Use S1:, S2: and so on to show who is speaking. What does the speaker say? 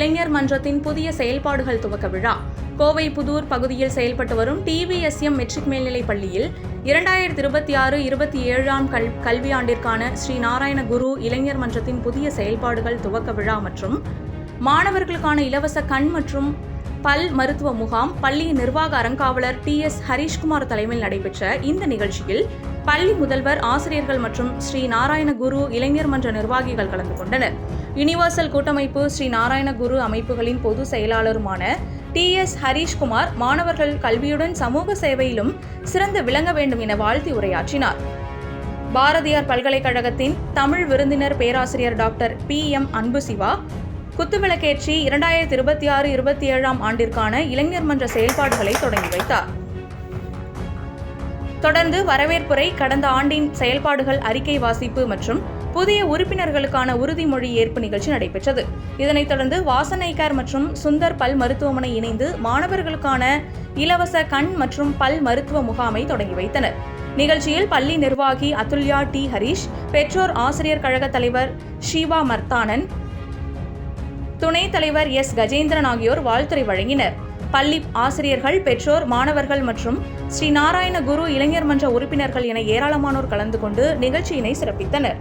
S1: இளைஞர் மன்றத்தின் புதிய செயல்பாடுகள் துவக்க விழா. கோவை புதூர் பகுதியில் செயல்பட்டு வரும் TVSM மெட்ரிக் மேல்நிலைப் பள்ளியில் 2026-27 கல்வியாண்டிற்கான ஸ்ரீ நாராயண குரு இளைஞர் மன்றத்தின் புதிய செயல்பாடுகள் துவக்க விழா மற்றும் மாணவர்களுக்கான இலவச கண் மற்றும் பல் மருத்துவ முகாம் பள்ளியின் நிர்வாக அறங்காவலர் TS ஹரீஷ்குமார் தலைமையில் நடைபெற்ற இந்த நிகழ்ச்சியில் பள்ளி முதல்வர், ஆசிரியர்கள் மற்றும் ஸ்ரீ நாராயண குரு இளைஞர் மன்ற நிர்வாகிகள் கலந்து கொண்டனர். யுனிவர்சல் கூட்டமைப்பு, ஸ்ரீ நாராயண குரு அமைப்புகளின் பொதுச் செயலாளருமான TS ஹரீஷ்குமார் மாணவர்கள் கல்வியுடன் சமூக சேவையிலும் சிறந்து விளங்க வேண்டும் என வாழ்த்தி உரையாற்றினார். பாரதியார் பல்கலைக்கழகத்தின் தமிழ் விருந்தினர் பேராசிரியர் டாக்டர் PM அன்புசிவா குத்துவிளக்கேற்றி 2026-27 ஆண்டிற்கான இளைஞர் மன்ற செயல்பாடுகளை தொடங்கி வைத்தார். தொடர்ந்து வரவேற்புரை, கடந்த ஆண்டின் செயல்பாடுகள் அறிக்கை வாசிப்பு மற்றும் புதிய உறுப்பினர்களுக்கான உறுதிமொழி ஏற்பு நிகழ்ச்சி நடைபெற்றது. இதனைத் தொடர்ந்து வாசனைக்கார் மற்றும் சுந்தர் பல் மருத்துவமனை இணைந்து மாணவர்களுக்கான இலவச கண் மற்றும் பல் மருத்துவ முகாமை தொடங்கி வைத்தனர். நிகழ்ச்சியில் பள்ளி நிர்வாகி அதுல்யா T. ஹரீஷ், பெற்றோர் ஆசிரியர் கழக தலைவர் ஷீவா மர்த்தானன், துணைத் தலைவர் S. கஜேந்திரன் ஆகியோர் வாழ்த்துரை வழங்கினர். பள்ளி ஆசிரியர்கள், பெற்றோர், மாணவர்கள் மற்றும் ஸ்ரீ நாராயண குரு இளைஞர் மன்ற உறுப்பினர்கள் என ஏராளமானோர் கலந்து கொண்டு நிகழ்ச்சியினை சிறப்பித்தனர்.